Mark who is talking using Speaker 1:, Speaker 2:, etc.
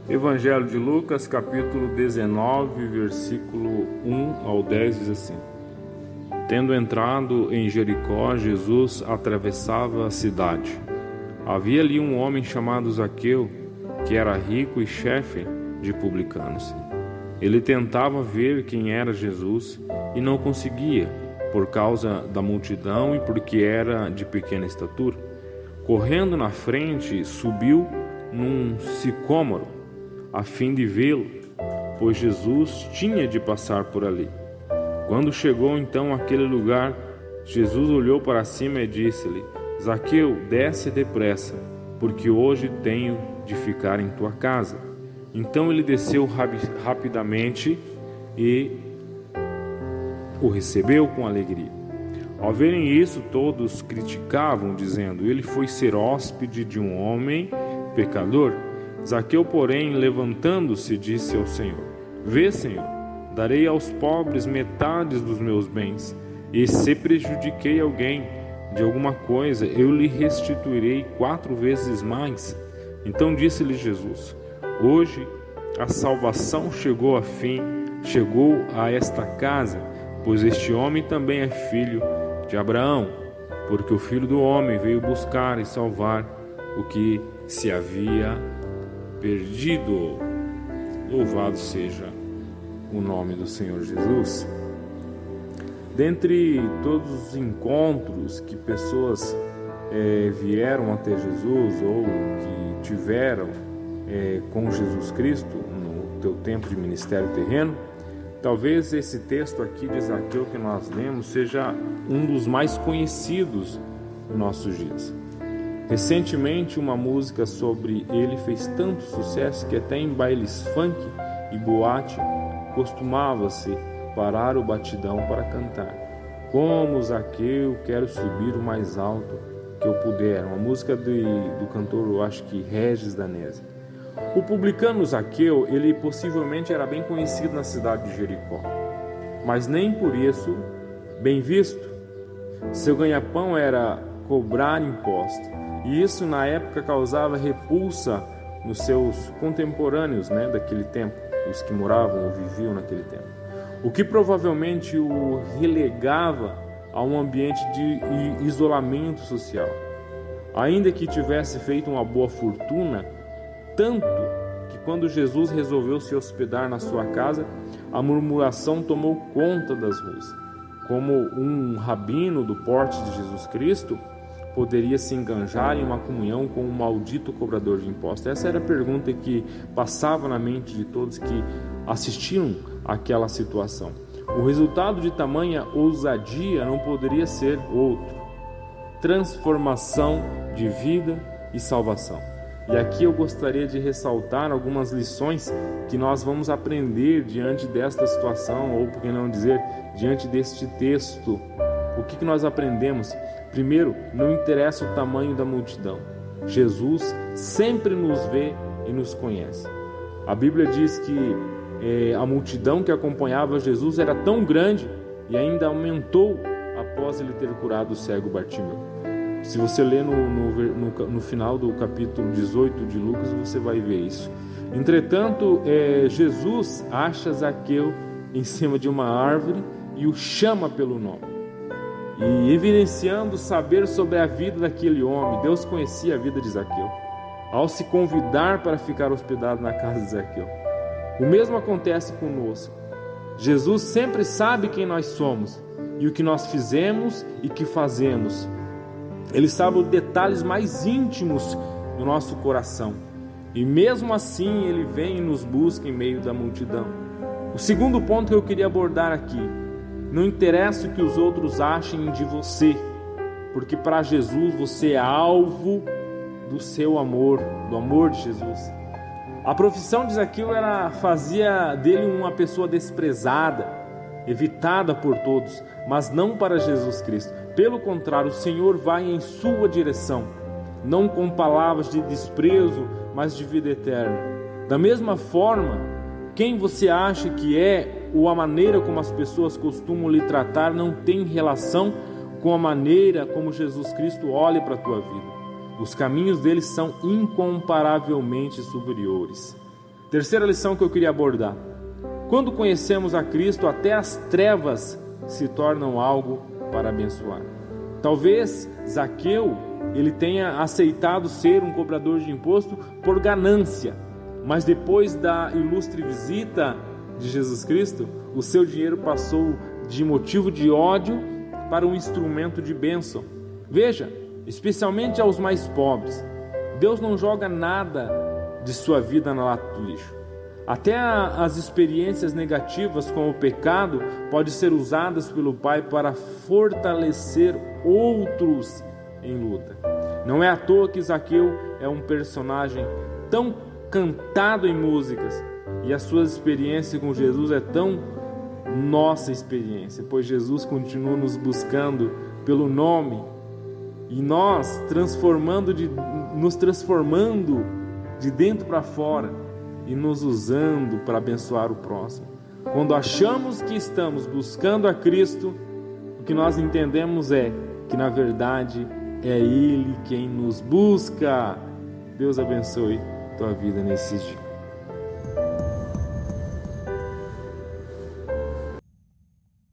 Speaker 1: Evangelho de Lucas, capítulo 19, versículo 1 ao 10, diz assim: Tendo entrado em Jericó, Jesus atravessava a cidade. Havia ali um homem chamado Zaqueu, que era rico e chefe de publicanos. Ele tentava ver quem era Jesus e não conseguia, por causa da multidão e porque era de pequena estatura. Correndo na frente, subiu num sicômoro, a fim de vê-lo, pois Jesus tinha de passar por ali. Quando chegou então àquele lugar, Jesus olhou para cima e disse-lhe: Zaqueu, desce depressa, porque hoje tenho de ficar em tua casa. Então ele desceu rapidamente e o recebeu com alegria. Ao verem isso, todos criticavam, dizendo: ele foi ser hóspede de um homem pecador. Zaqueu, porém, levantando-se, disse ao Senhor: Vê, Senhor, darei aos pobres metade dos meus bens, e se prejudiquei alguém de alguma coisa, eu lhe restituirei 4 vezes mais. Então disse-lhe Jesus: Hoje a salvação chegou a esta casa, pois este homem também é filho de Abraão, porque o Filho do Homem veio buscar e salvar o que se havia perdido. Louvado seja o nome do Senhor Jesus. Dentre todos os encontros que pessoas vieram até Jesus ou que tiveram com Jesus Cristo no teu tempo de ministério terreno, talvez esse texto aqui de Zaqueu que nós lemos seja um dos mais conhecidos nos nossos dias. Recentemente, uma música sobre ele fez tanto sucesso que até em bailes funk e boate costumava-se parar o batidão para cantar: Como Zaqueu, quero subir o mais alto que eu puder. Uma música do cantor, eu acho que Regis Danese. O publicano Zaqueu, ele possivelmente era bem conhecido na cidade de Jericó, mas nem por isso bem visto. Seu ganha-pão era cobrar imposto, e isso na época causava repulsa nos seus contemporâneos, daquele tempo, os que moravam ou viviam naquele tempo, o que provavelmente o relegava a um ambiente de isolamento social. Ainda que tivesse feito uma boa fortuna, tanto que quando Jesus resolveu se hospedar na sua casa, a murmuração tomou conta das ruas. Como um rabino do porte de Jesus Cristo poderia se enganjar em uma comunhão com um maldito cobrador de impostos? Essa era a pergunta que passava na mente de todos que assistiam àquela situação. O resultado de tamanha ousadia não poderia ser outro: transformação de vida e salvação. E aqui eu gostaria de ressaltar algumas lições que nós vamos aprender diante desta situação, ou por que não dizer, diante deste texto. O que nós aprendemos? Primeiro, não interessa o tamanho da multidão. Jesus sempre nos vê e nos conhece. A Bíblia diz que a multidão que acompanhava Jesus era tão grande e ainda aumentou após ele ter curado o cego Bartimeu. Se você ler no final do capítulo 18 de Lucas, você vai ver isso. Entretanto, Jesus acha Zaqueu em cima de uma árvore e o chama pelo nome, e evidenciando saber sobre a vida daquele homem. Deus conhecia a vida de Zaqueu ao se convidar para ficar hospedado na casa de Zaqueu. O mesmo acontece conosco. Jesus sempre sabe quem nós somos e o que nós fizemos e que fazemos. Ele sabe os detalhes mais íntimos do nosso coração, e mesmo assim Ele vem e nos busca em meio da multidão. O segundo ponto que eu queria abordar aqui: não interessa o que os outros achem de você, porque para Jesus você é alvo do seu amor, do amor de Jesus. A profissão de Zaqueu fazia dele uma pessoa desprezada, evitada por todos, mas não para Jesus Cristo. Pelo contrário, o Senhor vai em sua direção, não com palavras de desprezo, mas de vida eterna. Da mesma forma, quem você acha que é ou a maneira como as pessoas costumam lhe tratar não tem relação com a maneira como Jesus Cristo olha para a tua vida. Os caminhos dele são incomparavelmente superiores. Terceira lição que eu queria abordar: quando conhecemos a Cristo, até as trevas se tornam algo para abençoar. Talvez Zaqueu ele tenha aceitado ser um cobrador de imposto por ganância, mas depois da ilustre visita de Jesus Cristo, o seu dinheiro passou de motivo de ódio para um instrumento de bênção. Veja, especialmente aos mais pobres, Deus não joga nada de sua vida na lata do lixo. Até as experiências negativas com o pecado podem ser usadas pelo Pai para fortalecer outros em luta. Não é à toa que Zaqueu é um personagem tão cantado em músicas e as suas experiências com Jesus é tão nossa experiência, pois Jesus continua nos buscando pelo nome e nós nos transformando de dentro para fora e nos usando para abençoar o próximo. Quando achamos que estamos buscando a Cristo, o que nós entendemos é que na verdade é Ele quem nos busca. Deus abençoe tua vida nesses dias.